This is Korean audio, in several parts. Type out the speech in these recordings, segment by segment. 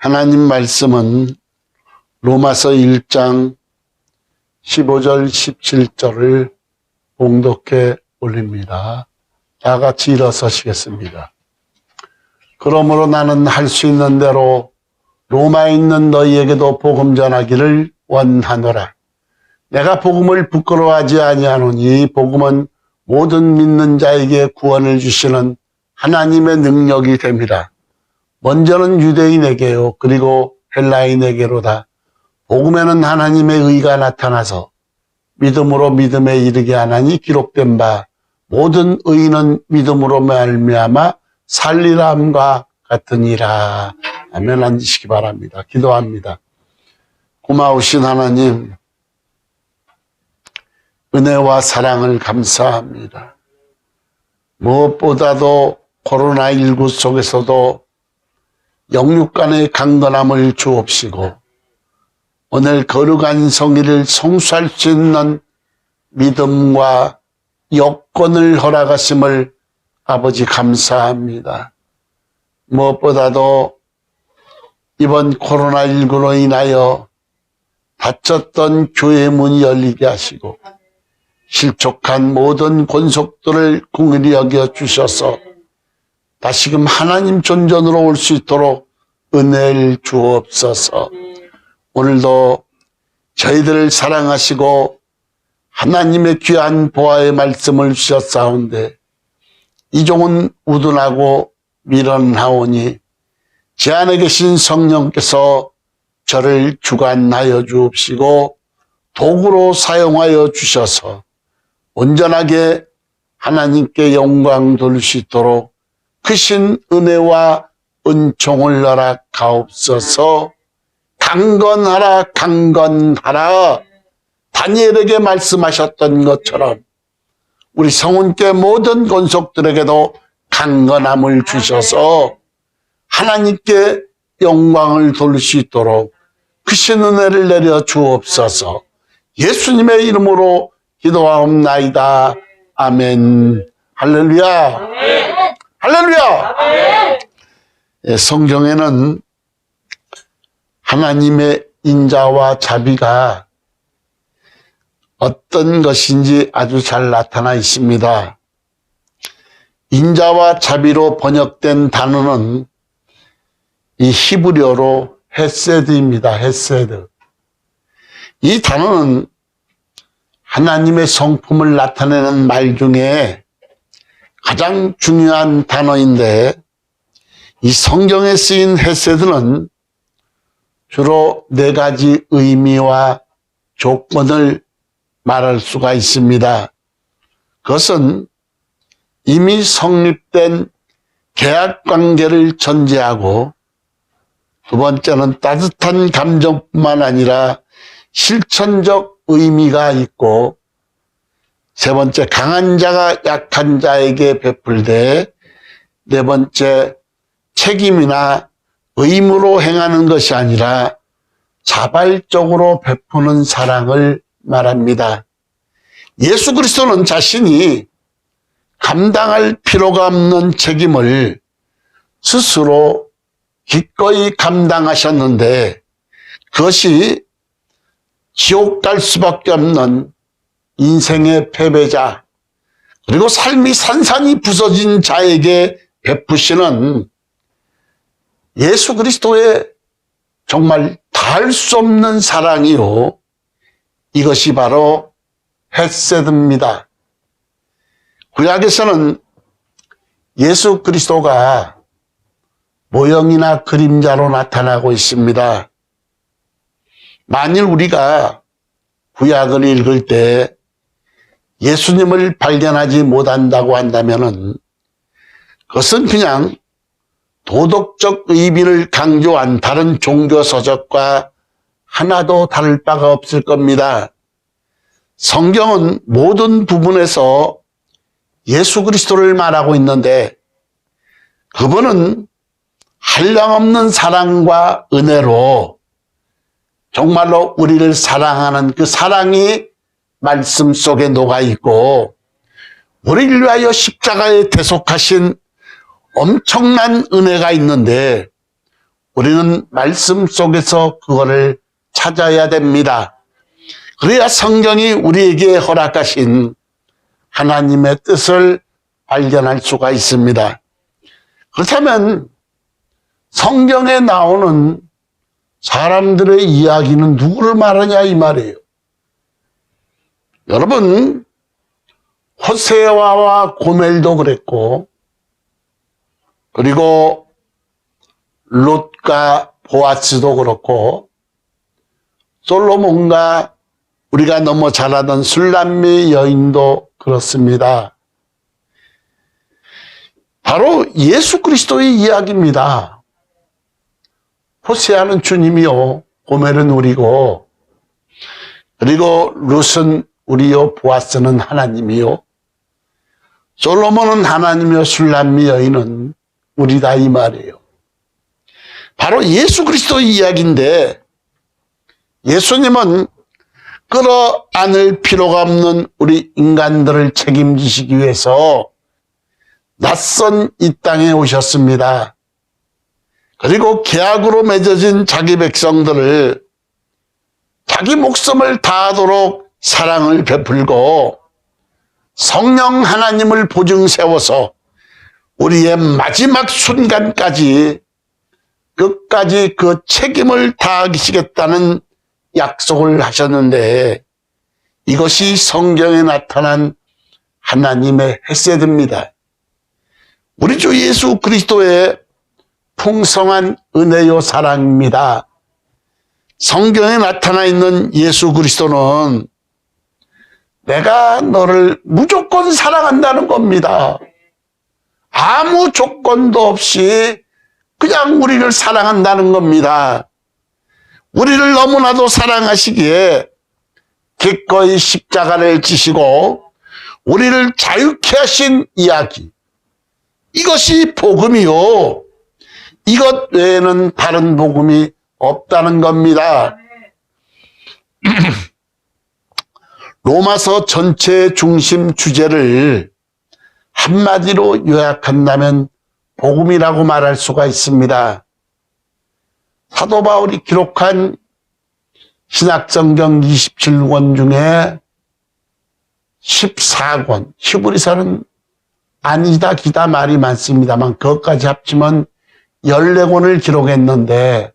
하나님 말씀은 로마서 1장 15절 17절을 봉독해 올립니다. 다 같이 일어서시겠습니다. 그러므로 나는 할 수 있는 대로 로마에 있는 너희에게도 복음 전하기를 원하노라. 내가 복음을 부끄러워하지 아니하노니 복음은 모든 믿는 자에게 구원을 주시는 하나님의 능력이 됨이라. 먼저는 유대인에게요 그리고 헬라인에게로다. 복음에는 하나님의 의가 나타나서 믿음으로 믿음에 이르게 하나니 기록된 바 모든 의인은 믿음으로 말미암아 살리람과 같으니라. 아멘. 앉으시기 바랍니다. 기도합니다. 고마우신 하나님, 은혜와 사랑을 감사합니다. 무엇보다도 코로나19 속에서도 영육 간의 강건함을 주옵시고 오늘 거룩한 성일을 성수할 수 있는 믿음과 여건을 허락하심을 아버지 감사합니다. 무엇보다도 이번 코로나19로 인하여 닫혔던 교회 문이 열리게 하시고 실족한 모든 권속들을 긍휼히 여겨 주셔서 다시금 하나님 존전으로 올 수 있도록 은혜를 주옵소서. 오늘도 저희들을 사랑하시고 하나님의 귀한 보화의 말씀을 주셨사온데 이종은 우둔하고 미련하오니 제 안에 계신 성령께서 저를 주관하여 주옵시고 도구로 사용하여 주셔서 온전하게 하나님께 영광 돌릴 수 있도록 크신 은혜와 은총을 허락하옵소서. 강건하라 강건하라. 다니엘에게 말씀하셨던 것처럼 우리 성훈교회 모든 권속들에게도 강건함을 주셔서 하나님께 영광을 돌릴 수 있도록 크신 은혜를 내려 주옵소서. 예수님의 이름으로 기도하옵나이다. 아멘. 할렐루야. 아멘. 할렐루야. 아멘. 예, 성경에는 하나님의 인자와 자비가 어떤 것인지 아주 잘 나타나 있습니다. 인자와 자비로 번역된 단어는 이 히브리어로 헤세드입니다. 헤세드. 이 단어는 하나님의 성품을 나타내는 말 중에 가장 중요한 단어인데 이 성경에 쓰인 헤세드는 주로 4가지 의미와 조건을 말할 수가 있습니다. 그것은 이미 성립된 계약관계를 전제하고 두 번째는 따뜻한 감정뿐만 아니라 실천적 의미가 있고 세 번째 강한 자가 약한 자에게 베풀되 네 번째 책임이나 의무로 행하는 것이 아니라 자발적으로 베푸는 사랑을 말합니다. 예수 그리스도는 자신이 감당할 필요가 없는 책임을 스스로 기꺼이 감당하셨는데 그것이 지옥 갈 수밖에 없는 인생의 패배자 그리고 삶이 산산이 부서진 자에게 베푸시는 예수 그리스도의 정말 다할 수 없는 사랑이요 이것이 바로 헤세드입니다. 구약에서는 예수 그리스도가 모형이나 그림자로 나타나고 있습니다. 만일 우리가 구약을 읽을 때 예수님을 발견하지 못한다고 한다면은 그것은 그냥 도덕적 의미를 강조한 다른 종교 서적과 하나도 다를 바가 없을 겁니다. 성경은 모든 부분에서 예수 그리스도를 말하고 있는데 그분은 한량없는 사랑과 은혜로 정말로 우리를 사랑하는 그 사랑이 말씀 속에 녹아있고 우리를 위하여 십자가에 대속하신 엄청난 은혜가 있는데 우리는 말씀 속에서 그거를 찾아야 됩니다. 그래야 성경이 우리에게 허락하신 하나님의 뜻을 발견할 수가 있습니다. 그렇다면 성경에 나오는 사람들의 이야기는 누구를 말하냐 이 말이에요. 여러분, 호세아와 고멜도 그랬고, 그리고 롯과 보아스도 그렇고, 솔로몬과 우리가 너무 잘 아는 술람미 여인도 그렇습니다. 바로 예수 그리스도의 이야기입니다. 호세아는 주님이요, 고멜은 우리고, 그리고 룻은 우리요, 보아스는 하나님이요, 솔로몬은 하나님이요, 술람미 여인은 우리다 이 말이에요. 바로 예수 그리스도의 이야기인데, 예수님은 끌어안을 필요가 없는 우리 인간들을 책임지시기 위해서 낯선 이 땅에 오셨습니다. 그리고 계약으로 맺어진 자기 백성들을 자기 목숨을 다하도록 사랑을 베풀고 성령 하나님을 보증 세워서 우리의 마지막 순간까지 끝까지 그 책임을 다하시겠다는 약속을 하셨는데, 이것이 성경에 나타난 하나님의 헤세드입니다. 우리 주 예수 그리스도의 풍성한 은혜요 사랑입니다. 성경에 나타나 있는 예수 그리스도는 내가 너를 무조건 사랑한다는 겁니다. 아무 조건도 없이 그냥 우리를 사랑한다는 겁니다. 우리를 너무나도 사랑하시기에 기꺼이 십자가를 지시고 우리를 자유케 하신 이야기, 이것이 복음이요, 이것 외에는 다른 복음이 없다는 겁니다. 로마서 전체의 중심 주제를 한마디로 요약한다면 복음이라고 말할 수가 있습니다. 사도 바울이 기록한 신약성경 27권 중에 14권, 히브리서는 아니다 기다 말이 많습니다만 그것까지 합치면 14권을 기록했는데,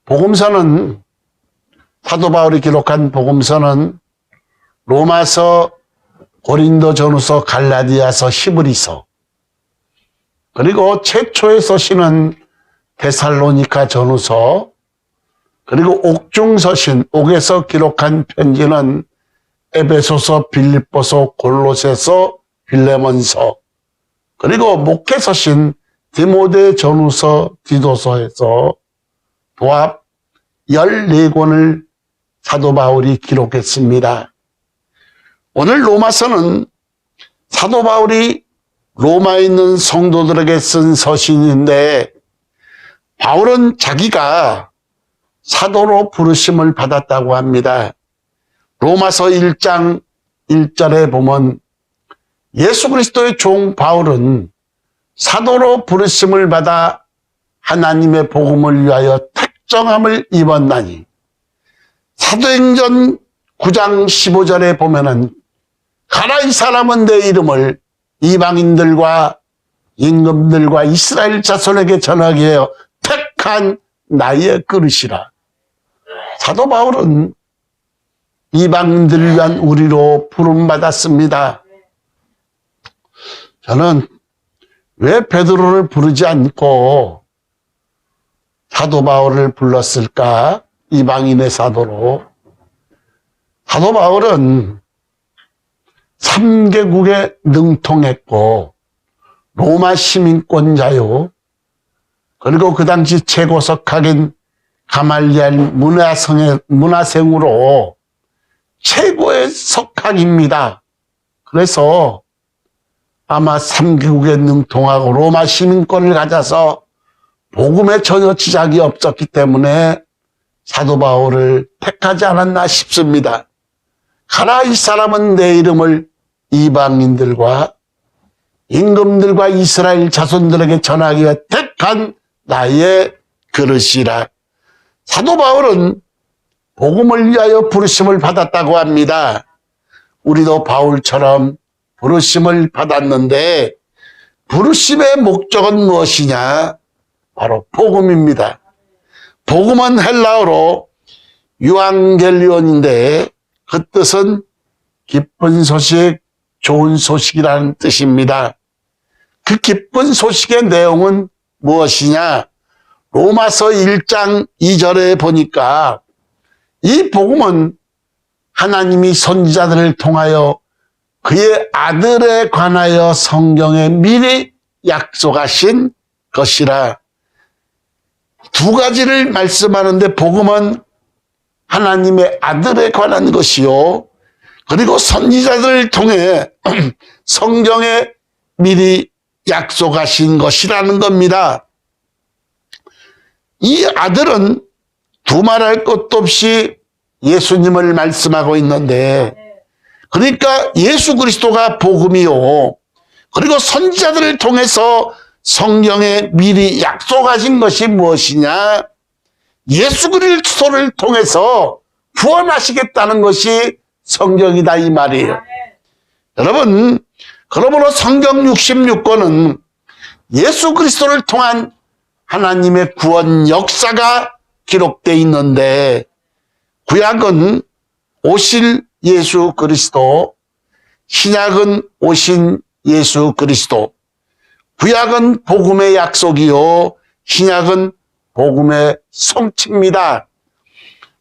복음서는, 사도 바울이 기록한 복음서는 로마서, 고린도전후서, 갈라디아서, 히브리서, 그리고 최초의 서신은 데살로니가 전후서, 그리고 옥중서신, 옥에서 기록한 편지는 에베소서, 빌립보서, 골로새서, 빌레몬서, 그리고 목회서신 디모데 전후서, 디도서에서 도합 14권을 사도 바울이 기록했습니다. 오늘 로마서는 사도 바울이 로마에 있는 성도들에게 쓴 서신인데, 바울은 자기가 사도로 부르심을 받았다고 합니다. 로마서 1장 1절에 보면 예수 그리스도의 종 바울은 사도로 부르심을 받아 하나님의 복음을 위하여 택정함을 입었나니, 사도행전 9장 15절에 보면은 가라 이 사람은 내 이름을 이방인들과 임금들과 이스라엘 자손에게 전하게 하여 택한 나의 그릇이라. 사도 바울은 이방인들을 위한 우리로 부름받았습니다. 저는 왜 베드로를 부르지 않고 사도 바울을 불렀을까? 이방인의 사도로. 사도 바울은 3개국에 능통했고 로마 시민권자요, 그리고 그 당시 최고 석학인 가말리엘 문화생으로 최고의 석학입니다. 그래서 아마 3개국에 능통하고 로마 시민권을 가져서 복음에 전혀 지장이 없었기 때문에 사도 바울을 택하지 않았나 싶습니다. 가라 이 사람은 내 이름을 이방인들과 임금들과 이스라엘 자손들에게 전하기 위해 택한 나의 그릇이라. 사도 바울은 복음을 위하여 부르심을 받았다고 합니다. 우리도 바울처럼 부르심을 받았는데 부르심의 목적은 무엇이냐? 바로 복음입니다. 복음은 헬라어로 유앙겔리온인데 그 뜻은 기쁜 소식, 좋은 소식이라는 뜻입니다. 그 기쁜 소식의 내용은 무엇이냐? 로마서 1장 2절에 보니까 이 복음은 하나님이 선지자들을 통하여 그의 아들에 관하여 성경에 미리 약속하신 것이라. 두 가지를 말씀하는데 복음은 하나님의 아들에 관한 것이요. 그리고 선지자들을 통해 성경에 미리 약속하신 것이라는 겁니다. 이 아들은 두말할 것도 없이 예수님을 말씀하고 있는데, 그러니까 예수 그리스도가 복음이요. 그리고 선지자들을 통해서 성경에 미리 약속하신 것이 무엇이냐? 예수 그리스도를 통해서 구원하시겠다는 것이 성경이다 이 말이에요. 여러분, 그러므로 성경 66권은 예수 그리스도를 통한 하나님의 구원 역사가 기록되어 있는데, 구약은 오실 예수 그리스도, 신약은 오신 예수 그리스도. 구약은 복음의 약속이요, 신약은 복음의 성취입니다.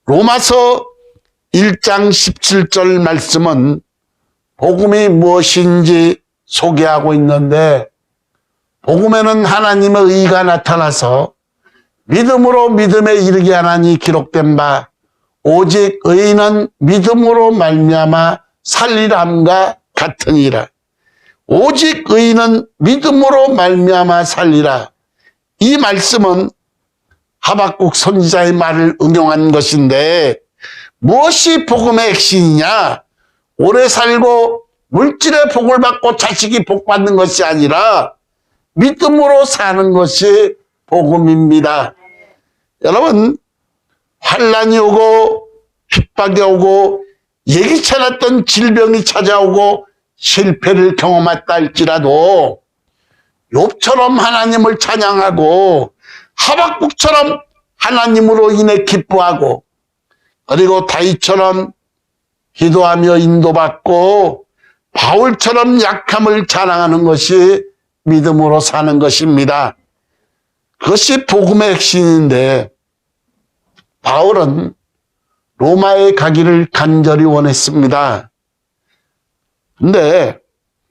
로마서 1장 17절 말씀은 복음이 무엇인지 소개하고 있는데, 복음에는 하나님의 의가 나타나서 믿음으로 믿음에 이르게 하나니 기록된 바 오직 의인은 믿음으로 말미암아 살리람과 같으니라. 오직 의인은 믿음으로 말미암아 살리라. 이 말씀은 하박국 선지자의 말을 응용한 것인데, 무엇이 복음의 핵심이냐? 오래 살고 물질의 복을 받고 자식이 복 받는 것이 아니라 믿음으로 사는 것이 복음입니다. 여러분, 환난이 오고 핍박이 오고 예기치 않았던 질병이 찾아오고 실패를 경험했다 할지라도 욥처럼 하나님을 찬양하고 하박국처럼 하나님으로 인해 기뻐하고, 그리고 다윗처럼 기도하며 인도받고 바울처럼 약함을 자랑하는 것이 믿음으로 사는 것입니다. 그것이 복음의 핵심인데, 바울은 로마에 가기를 간절히 원했습니다. 근데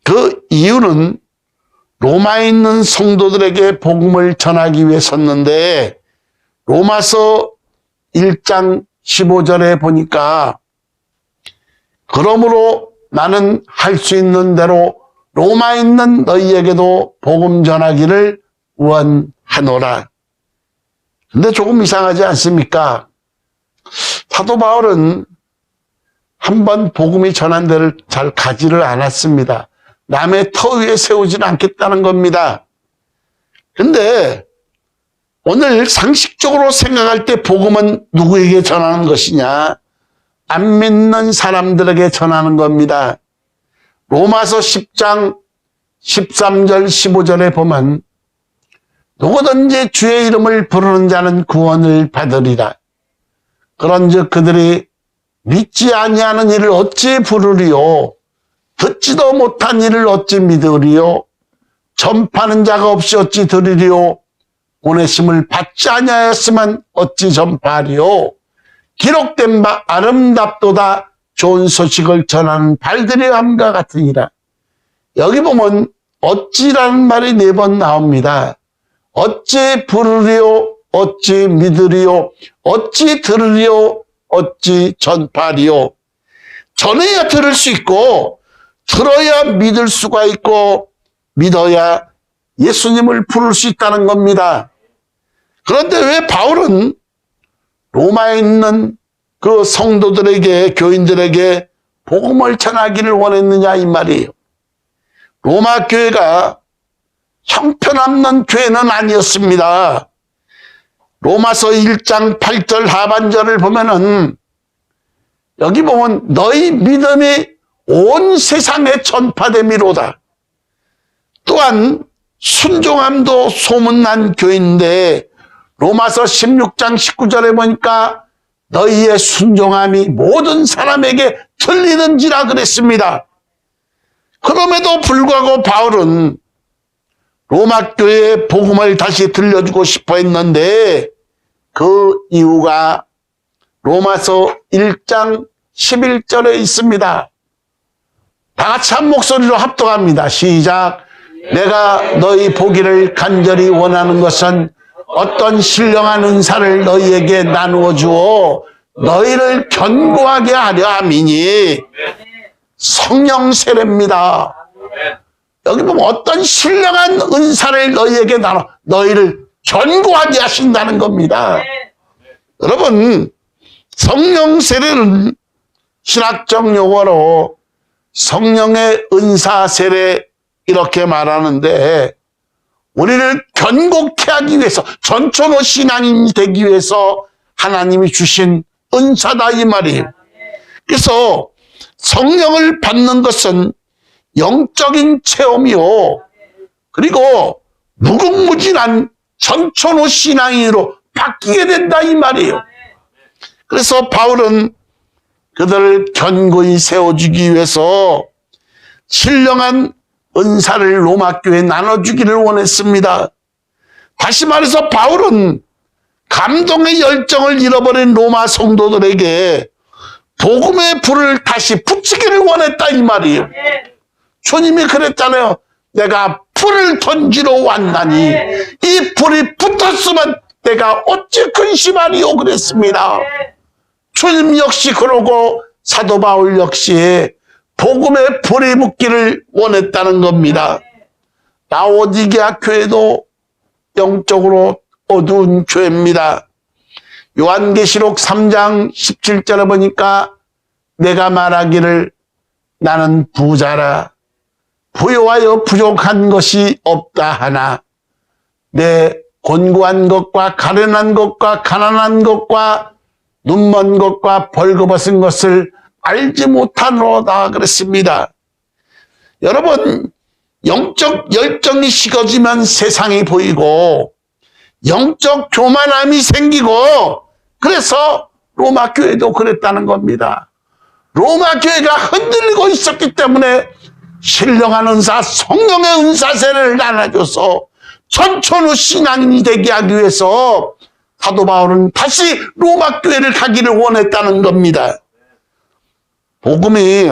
그 이유는 로마에 있는 성도들에게 복음을 전하기 위해서였는데, 로마서 1장 15절에 보니까 그러므로 나는 할 수 있는 대로 로마에 있는 너희에게도 복음 전하기를 원하노라. 근데 조금 이상하지 않습니까? 사도 바울은 한번 복음이 전한 데를 잘 가지를 않았습니다. 남의 터 위에 세우지는 않겠다는 겁니다. 근데 오늘 상식적으로 생각할 때 복음은 누구에게 전하는 것이냐? 안 믿는 사람들에게 전하는 겁니다. 로마서 10장 13절 15절에 보면 누구든지 주의 이름을 부르는 자는 구원을 받으리라. 그런즉 그들이 믿지 아니하는 이를 어찌 부르리요? 듣지도 못한 이를 어찌 믿으리요? 전파하는 자가 없이 어찌 들으리요? 보내심을 받지 아니하였으면 어찌 전파하리요? 기록된 바 아름답도다 좋은 소식을 전하는 발들의 함과 같으니라. 여기 보면 어찌라는 말이 4번 나옵니다. 어찌 부르리요? 어찌 믿으리요? 어찌 들으리요? 어찌 전파하리요? 전해야 들을 수 있고, 들어야 믿을 수가 있고, 믿어야 예수님을 부를 수 있다는 겁니다. 그런데 왜 바울은 로마에 있는 그 성도들에게, 교인들에게 복음을 전하기를 원했느냐 이 말이에요. 로마 교회가 형편없는 교회는 아니었습니다. 로마서 1장 8절 하반절을 보면은 여기 보면 너희 믿음이 온 세상에 전파됨이로다. 또한 순종함도 소문난 교인데 로마서 16장 19절에 보니까 너희의 순종함이 모든 사람에게 들리는지라 그랬습니다. 그럼에도 불구하고 바울은 로마 교회의 복음을 다시 들려주고 싶어 했는데 그 이유가 로마서 1장 11절에 있습니다. 다 같이 한 목소리로 합독합니다. 시작. 내가 너희 보기를 간절히 원하는 것은 어떤 신령한 은사를 너희에게 나누어 주어 너희를 견고하게 하려 함이니 성령 세례입니다. 여기 보면 어떤 신령한 은사를 너희에게 나눠 너희를 견고하게 하신다는 겁니다. 여러분, 성령 세례는 신학적 용어로 성령의 은사 세례 이렇게 말하는데 우리를 견고케 하기 위해서 전천후 신앙인이 되기 위해서 하나님이 주신 은사다 이 말이에요. 그래서 성령을 받는 것은 영적인 체험이요. 그리고 무궁무진한 전천후 신앙인으로 바뀌게 된다 이 말이에요. 그래서 바울은 그들을 견고히 세워주기 위해서 신령한 은사를 로마 교회에 나눠주기를 원했습니다. 다시 말해서 바울은 감동의 열정을 잃어버린 로마 성도들에게 복음의 불을 다시 붙이기를 원했다 이 말이에요. 주님이 그랬잖아요. 내가 불을 던지러 왔나니 이 불이 붙었으면 내가 어찌 근심하리요 그랬습니다. 주님 역시 그러고 사도 바울 역시 복음의 불이 붙기를 원했다는 겁니다. 라오디게아 교회도 영적으로 어두운 교회입니다. 요한계시록 3장 17절에 보니까 내가 말하기를 나는 부자라 부요하여 부족한 것이 없다 하나 내 곤고한 것과 가련한 것과 가난한 것과 눈먼 것과 벌거벗은 것을 알지 못하노다 그랬습니다. 여러분, 영적 열정이 식어지면 세상이 보이고 영적 교만함이 생기고 그래서 로마 교회도 그랬다는 겁니다. 로마 교회가 흔들리고 있었기 때문에 신령한 은사, 성령의 은사세를 나눠줘서 전천후 신앙인이 되게 하기 위해서 사도 바울은 다시 로마 교회를 가기를 원했다는 겁니다. 복음이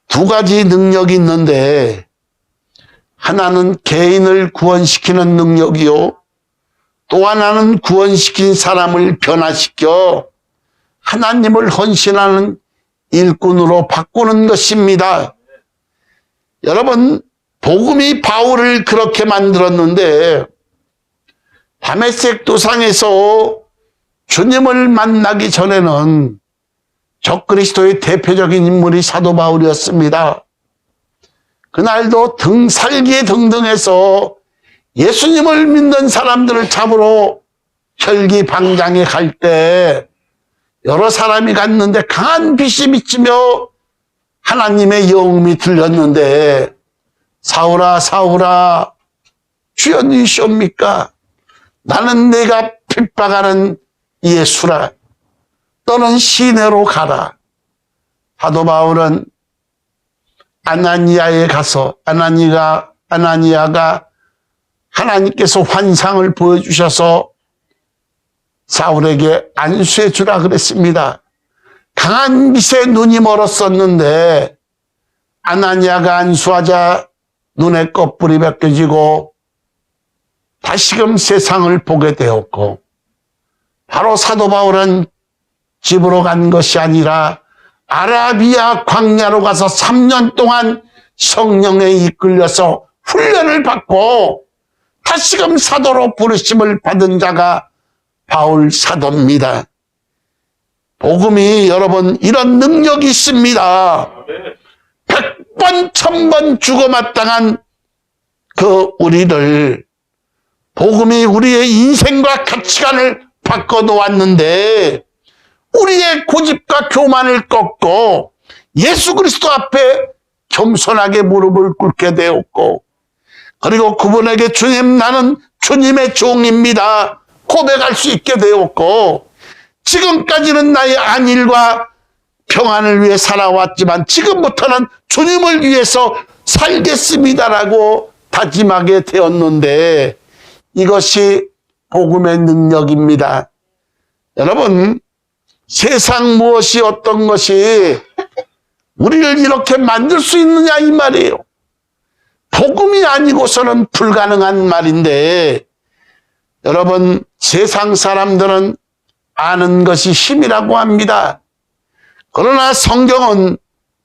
두 가지 능력이 있는데 하나는 개인을 구원시키는 능력이요. 또 하나는 구원시킨 사람을 변화시켜 하나님을 헌신하는 일꾼으로 바꾸는 것입니다. 여러분, 복음이 바울을 그렇게 만들었는데 다메섹 도상에서 주님을 만나기 전에는 적그리스도의 대표적인 인물이 사도 바울이었습니다. 그날도 등살기에 등등해서 예수님을 믿는 사람들을 잡으러 혈기방장에 갈 때 여러 사람이 갔는데 강한 빛이 비치며 하나님의 영음이 들렸는데 사울아 사울아 주여 누구시옵니까? 나는 네가 핍박하는 예수라. 너는 시내로 가라. 사도 바울은 아나니아에 가서 아나니아가 하나님께서 환상을 보여주셔서 사울에게 안수해 주라 그랬습니다. 강한 빛에 눈이 멀었었는데 아나니아가 안수하자 눈의 꺼풀이 벗겨지고 다시금 세상을 보게 되었고 바로 사도 바울은 집으로 간 것이 아니라 아라비아 광야로 가서 3년 동안 성령에 이끌려서 훈련을 받고 다시금 사도로 부르심을 받은 자가 바울 사도입니다. 복음이 여러분 이런 능력이 있습니다. 100번 1000번 죽어마땅한 그 우리를 복음이 우리의 인생과 가치관을 바꿔놓았는데 우리의 고집과 교만을 꺾고 예수 그리스도 앞에 겸손하게 무릎을 꿇게 되었고, 그리고 그분에게 주님, 나는 주님의 종입니다 고백할 수 있게 되었고, 지금까지는 나의 안일과 평안을 위해 살아왔지만 지금부터는 주님을 위해서 살겠습니다라고 다짐하게 되었는데, 이것이 복음의 능력입니다. 여러분, 세상 무엇이 어떤 것이 우리를 이렇게 만들 수 있느냐 이 말이에요. 복음이 아니고서는 불가능한 말인데, 여러분, 세상 사람들은 아는 것이 힘이라고 합니다. 그러나 성경은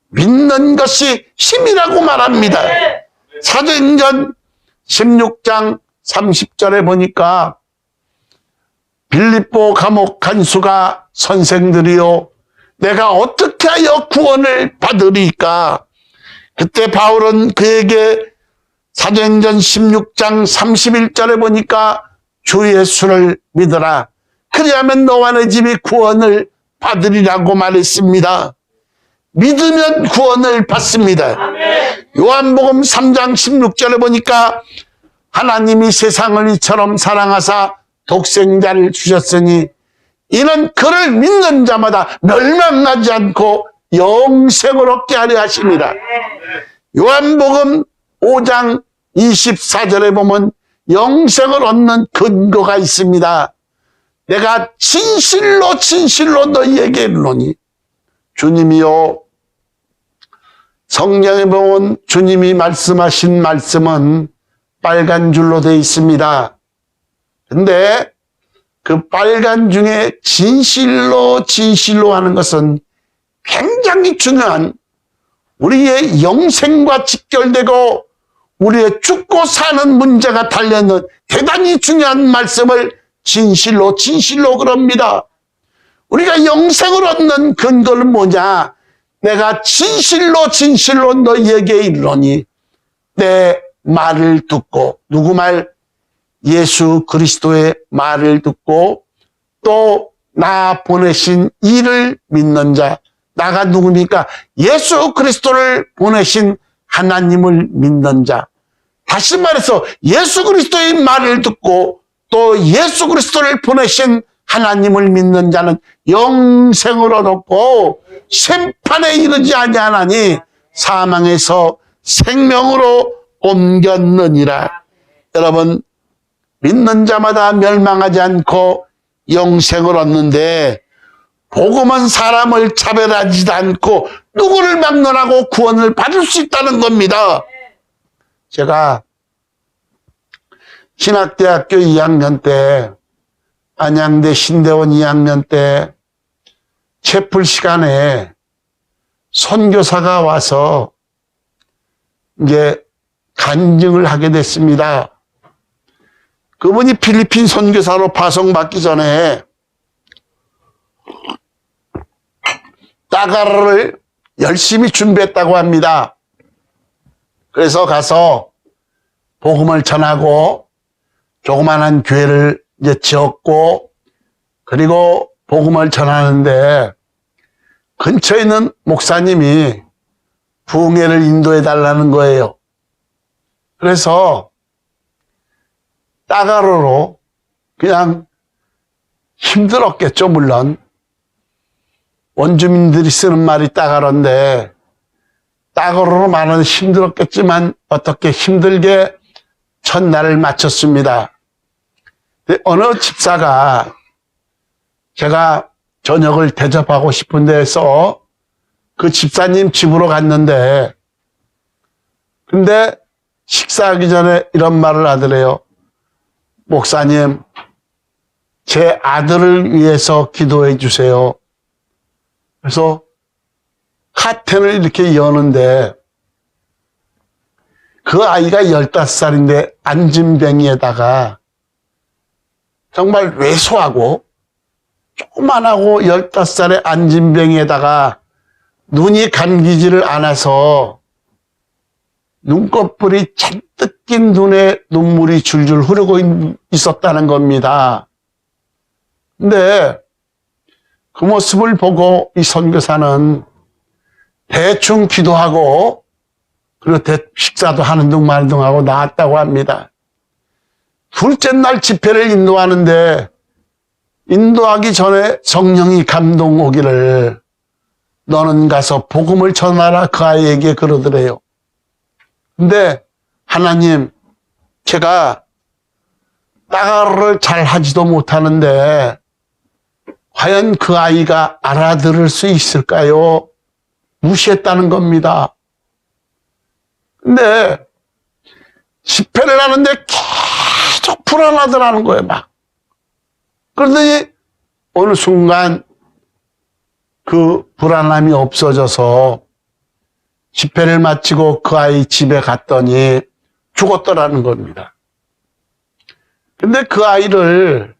믿는 것이 힘이라고 말합니다. 사도행전 16장 30절에 보니까 빌립보 감옥 간수가 선생들이요, 내가 어떻게 하여 구원을 받으리까? 그때 바울은 그에게 사도행전 16장 31절에 보니까 주 예수를 믿어라. 그리하면 너와 내 집이 구원을 받으리라고 말했습니다. 믿으면 구원을 받습니다. 아멘. 요한복음 3장 16절에 보니까 하나님이 세상을 이처럼 사랑하사 독생자를 주셨으니 이는 그를 믿는 자마다 멸망하지 않고 영생을 얻게 하려 하심이라. 요한복음 5장 24절에 보면 영생을 얻는 근거가 있습니다. 내가 진실로 진실로 너희에게 이르노니, 주님이요, 성경에 보면 주님이 말씀하신 말씀은 빨간 줄로 되어 있습니다. 근데 그 빨간 중에 진실로 진실로 하는 것은 굉장히 중요한, 우리의 영생과 직결되고 우리의 죽고 사는 문제가 달려있는 대단히 중요한 말씀을 진실로 진실로 그럽니다. 우리가 영생을 얻는 근거는 뭐냐? 내가 진실로 진실로 너희에게 이르노니, 내 말을 듣고, 누구 말? 예수 그리스도의 말을 듣고 또 나 보내신 이를 믿는 자. 나가 누굽니까? 예수 그리스도를 보내신 하나님을 믿는 자. 다시 말해서 예수 그리스도의 말을 듣고 또 예수 그리스도를 보내신 하나님을 믿는 자는 영생을 얻었고 심판에 이르지 아니하나니 사망에서 생명으로 옮겼느니라. 여러분, 믿는 자마다 멸망하지 않고 영생을 얻는데, 복음은 사람을 차별하지도 않고 누구를 막론하고 구원을 받을 수 있다는 겁니다. 제가 신학대학교 2학년 때, 안양대 신대원 2학년 때 채플 시간에 선교사가 와서 이제 간증을 하게 됐습니다. 그분이 필리핀 선교사로 파송받기 전에 따가르를 열심히 준비했다고 합니다. 그래서 가서 복음을 전하고 조그만한 교회를 이제 지었고, 그리고 복음을 전하는데 근처에 있는 목사님이 부흥회를 인도해 달라는 거예요. 그래서 따가로로 그냥 힘들었겠죠, 물론. 원주민들이 쓰는 말이 따가로인데 따가로로 말은 힘들었겠지만 어떻게 힘들게 첫날을 마쳤습니다. 어느 집사가 제가 저녁을 대접하고 싶은 데에서 그 집사님 집으로 갔는데, 근데 식사하기 전에 이런 말을 하더래요. 목사님, 제 아들을 위해서 기도해 주세요. 그래서 카텐을 이렇게 여는데 그 아이가 15살인데 안진뱅이에다가 정말 왜소하고 조그만하고 15살의 안진뱅이에다가 눈이 감기지를 않아서 눈꺼풀이 잔뜩 낀 눈에 눈물이 줄줄 흐르고 있었다는 겁니다. 근데 그 모습을 보고 이 선교사는 대충 기도하고 그리고 식사도 하는 둥 마는 둥 하고 나왔다고 합니다. 둘째 날 집회를 인도하는데 인도하기 전에 성령이 감동 오기를 너는 가서 복음을 전하라 그 아이에게 그러더래요. 근데 하나님, 제가 따라를 잘 하지도 못하는데 과연 그 아이가 알아들을 수 있을까요? 무시했다는 겁니다. 근데 집회를 하는데 계속 불안하더라는 거예요, 막. 그러더니 어느 순간 그 불안함이 없어져서 집회를 마치고 그 아이 집에 갔더니 죽었더라는 겁니다. 근데 그 아이를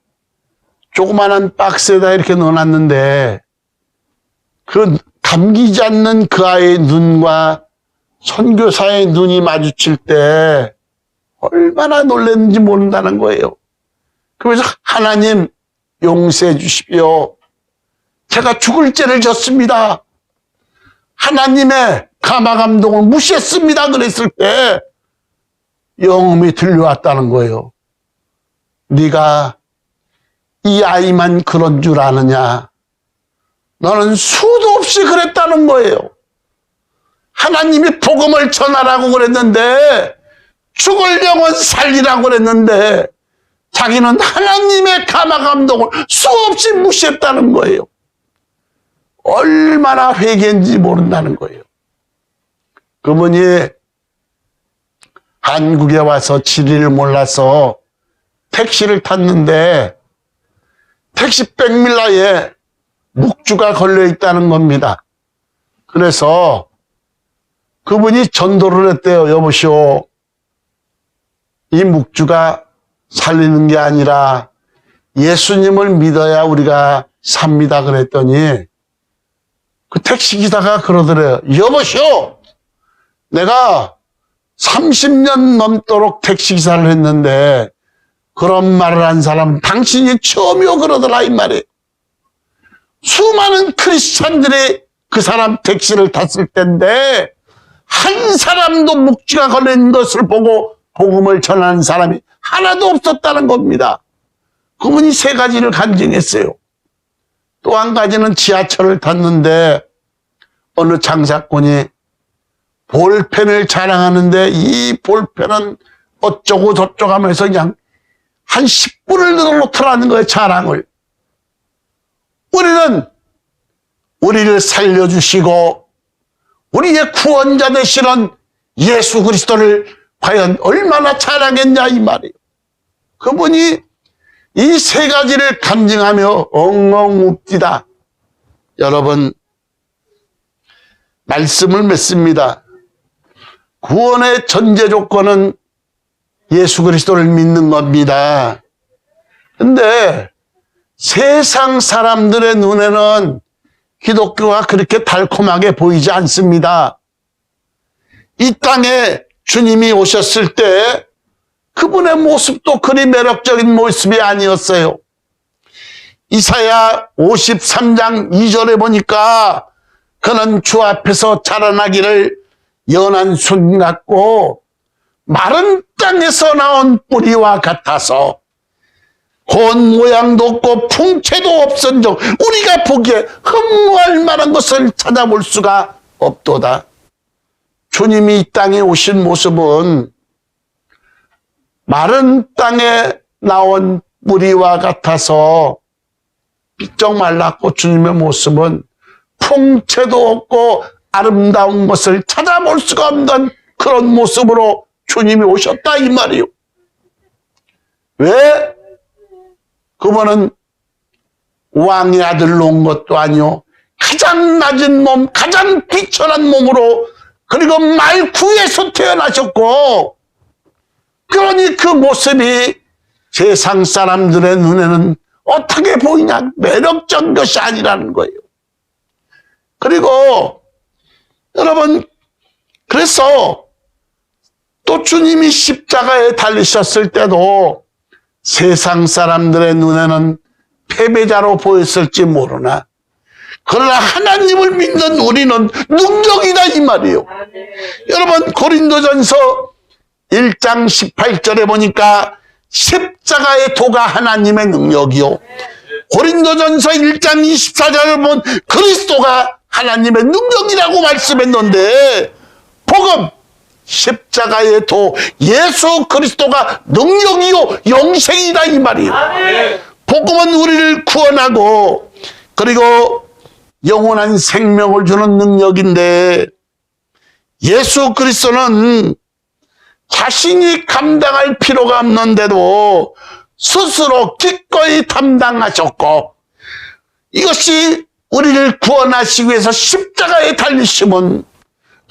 조그만한 박스에다 이렇게 넣어놨는데 그 감기지 않는 그 아이의 눈과 선교사의 눈이 마주칠 때 얼마나 놀랐는지 모른다는 거예요. 그래서 하나님 용서해 주십시오. 제가 죽을 죄를 졌습니다. 하나님의 가마 감동을 무시했습니다. 그랬을 때 영음이 들려왔다는 거예요. 네가 이 아이만 그런 줄 아느냐? 너는 수도 없이 그랬다는 거예요. 하나님이 복음을 전하라고 그랬는데 죽을 영혼 살리라고 그랬는데 자기는 하나님의 가마 감동을 수없이 무시했다는 거예요. 얼마나 회개인지 모른다는 거예요. 그분이 한국에 와서 지리를 몰라서 택시를 탔는데 택시 백밀라에 묵주가 걸려 있다는 겁니다. 그래서 그분이 전도를 했대요. 여보시오, 이 묵주가 살리는 게 아니라 예수님을 믿어야 우리가 삽니다. 그랬더니 그 택시기사가 그러더래요. 여보시오, 내가 30년 넘도록 택시기사를 했는데 그런 말을 한 사람은 당신이 처음이요 그러더라 이 말이에요. 수많은 크리스찬들이 그 사람 택시를 탔을 텐데 한 사람도 묵지가 걸린 것을 보고 복음을 전하는 사람이 하나도 없었다는 겁니다. 그분이 세 가지를 간증했어요. 또 한 가지는 지하철을 탔는데 어느 장사꾼이 볼펜을 자랑하는데 이 볼펜은 어쩌고 저쩌고 하면서 그냥 한 10분을 늘어놓더라는 거예요, 자랑을. 우리를 살려주시고 우리의 구원자 되시는 예수 그리스도를 과연 얼마나 자랑했냐 이 말이에요. 그분이 이 세 가지를 간증하며 엉엉 웁디다. 여러분, 말씀을 맺습니다. 구원의 전제 조건은 예수 그리스도를 믿는 겁니다. 근데 세상 사람들의 눈에는 기독교가 그렇게 달콤하게 보이지 않습니다. 이 땅에 주님이 오셨을 때 그분의 모습도 그리 매력적인 모습이 아니었어요. 이사야 53장 2절에 보니까 그는 주 앞에서 자라나기를 연한 순 같고 마른 땅에서 나온 뿌리와 같아서 곤 모양도 없고 풍채도 없은즉 우리가 보기에 흠모할 만한 것을 찾아볼 수가 없도다. 주님이 이 땅에 오신 모습은 마른 땅에 나온 뿌리와 같아서 삐쩍 말랐고 주님의 모습은 풍채도 없고 아름다운 것을 찾아볼 수가 없는 그런 모습으로 주님이 오셨다 이 말이요. 왜? 그분은 왕의 아들로 온 것도 아니요, 가장 낮은 몸, 가장 비천한 몸으로, 그리고 말구에서 태어나셨고, 그러니 그 모습이 세상 사람들의 눈에는 어떻게 보이냐? 매력적인 것이 아니라는 거예요. 그리고 여러분, 그래서 또 주님이 십자가에 달리셨을 때도 세상 사람들의 눈에는 패배자로 보였을지 모르나 그러나 하나님을 믿는 우리는 능력이다 이 말이에요. 여러분 고린도전서 1장 18절에 보니까 십자가의 도가 하나님의 능력이요. 고린도전서 1장 24절에 보면 그리스도가 하나님의 능력이라고 말씀했는데 복음 십자가의 도 예수 그리스도가 능력이요 영생이다 이 말이에요. 복음은 우리를 구원하고 그리고 영원한 생명을 주는 능력인데 예수 그리스도는 자신이 감당할 필요가 없는데도 스스로 기꺼이 담당하셨고 이것이 우리를 구원하시기 위해서 십자가에 달리심은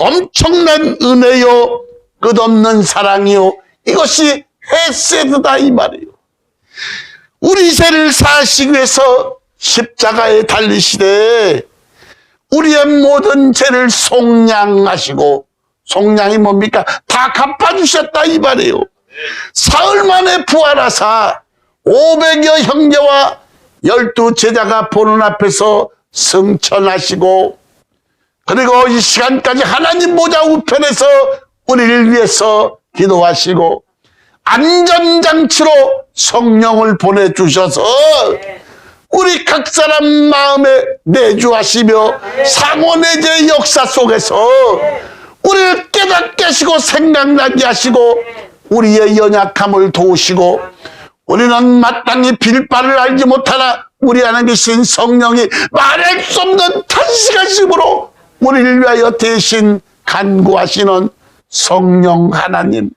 엄청난 은혜요 끝없는 사랑이요 이것이 헤세드다 이 말이에요. 우리 죄를 사하시기 위해서 십자가에 달리시되 우리의 모든 죄를 속량하시고 속량이 뭡니까? 다 갚아주셨다 이 말이에요. 사흘 만에 부활하사 500여 형제와 12 제자가 보는 앞에서 승천하시고 그리고 이 시간까지 하나님 보좌 우편에서 우리를 위해서 기도하시고 안전장치로 성령을 보내주셔서 우리 각 사람 마음에 내주하시며 상호내재의 역사 속에서 우리를 깨닫게 하시고 생각나게 하시고 우리의 연약함을 도우시고 우리는 마땅히 빌 바를 알지 못하나 우리 안에 계신 성령이 말할 수 없는 탄식하심으로 우리를 위하여 대신 간구하시는 성령 하나님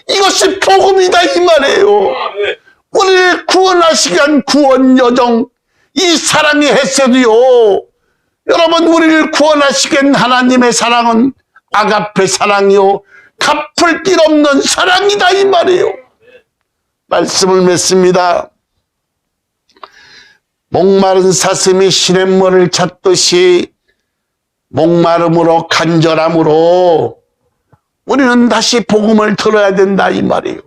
이것이 복음이다 이 말이에요. 우리를 구원하시기 위한 구원 여정 이 사랑의 헤세드요. 여러분 우리를 하시기 위한 하나님의 사랑은 아가페 사랑이요 갚을 길 없는 사랑이다 이 말이에요. 말씀을 맺습니다. 목마른 사슴이 시냇물을 찾듯이 목마름으로 간절함으로 우리는 다시 복음을 들어야 된다 이 말이에요.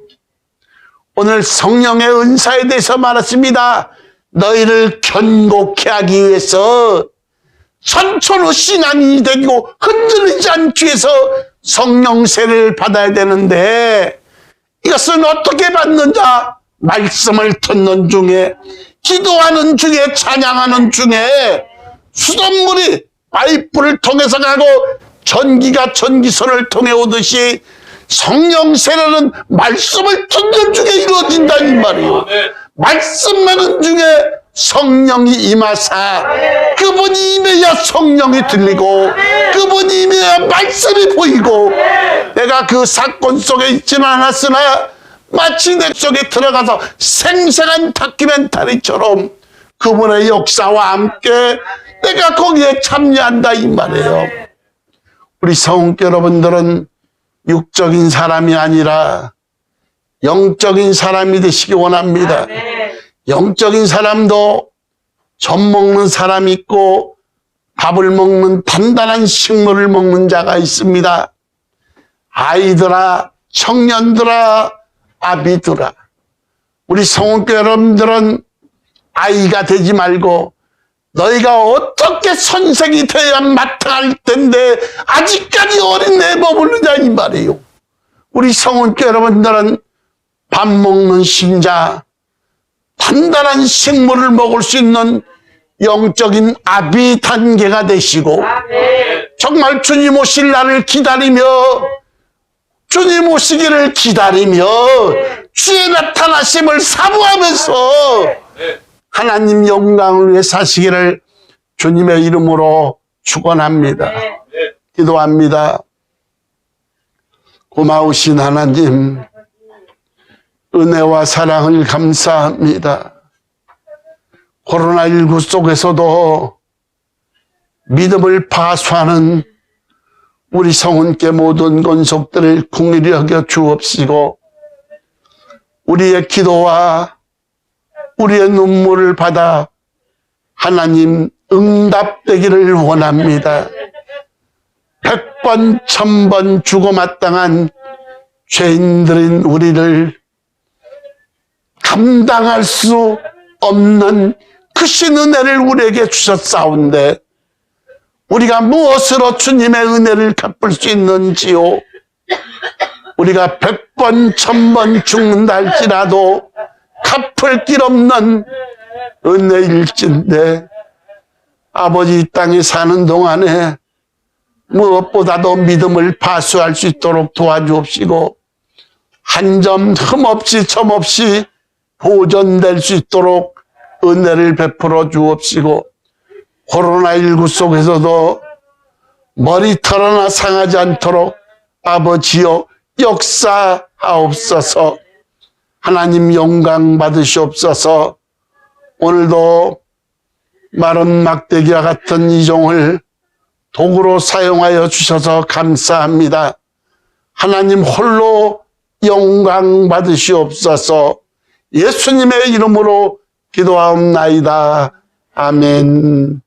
오늘 성령의 은사에 대해서 말했습니다. 너희를 견고케 하기 위해서 천천후 신앙이 되고 흔들리지 않기 위해서 성령 세례를 받아야 되는데 이것은 어떻게 받는가? 말씀을 듣는 중에 기도하는 중에 찬양하는 중에 수돗물이 파이프를 통해서 가고 전기가 전기선을 통해 오듯이 성령 세례는 말씀을 듣는 중에 이루어진다 이 말이에요. 말씀하는 중에 성령이 임하사 그분이 임해야 성령이 들리고 그분이 임해야 말씀이 보이고 내가 그 사건 속에 있지는 않았으나 마치 내 속에 들어가서 생생한 다큐멘터리처럼 그분의 역사와 함께 내가 거기에 참여한다 이 말이에요. 우리 성도 여러분들은 육적인 사람이 아니라 영적인 사람이 되시기 원합니다. 영적인 사람도 젖 먹는 사람이 있고 밥을 먹는 단단한 식물을 먹는 자가 있습니다. 아이들아, 청년들아, 아비들아, 우리 성도 여러분들은 아이가 되지 말고 너희가 어떻게 선생이 되어야 마땅할 텐데 아직까지 어린애에 머무르냐 이 말이에요. 우리 성도 여러분들은 밥 먹는 신자, 단단한 식물을 먹을 수 있는 영적인 아비 단계가 되시고 정말 주님 오실 날을 기다리며 주님 오시기를 기다리며 주의 나타나심을 사모하면서 하나님 영광을 위해 사시기를 주님의 이름으로 축원합니다. 기도합니다. 고마우신 하나님 은혜와 사랑을 감사합니다. 코로나19 속에서도 믿음을 파수하는 우리 성은께 모든 권속들을 긍휼히 여겨 주옵시고 우리의 기도와 우리의 눈물을 받아 하나님 응답되기를 원합니다. 100번 1000번 죽어 마땅한 죄인들인 우리를 감당할 수 없는 크신 은혜를 우리에게 주셨사온데 우리가 무엇으로 주님의 은혜를 갚을 수 있는지요? 우리가 100번, 1000번 죽는다 할지라도 갚을 길 없는 은혜일진데 아버지 이 땅에 사는 동안에 무엇보다도 믿음을 파수할 수 있도록 도와주옵시고 한 점 흠없이 점없이 보존될 수 있도록 은혜를 베풀어 주옵시고 코로나19 속에서도 머리털 하나 상하지 않도록 아버지여 역사하옵소서. 하나님 영광 받으시옵소서. 오늘도 마른 막대기와 같은 이 종을 도구로 사용하여 주셔서 감사합니다. 하나님 홀로 영광 받으시옵소서. 예수님의 이름으로 기도하옵나이다. 아멘.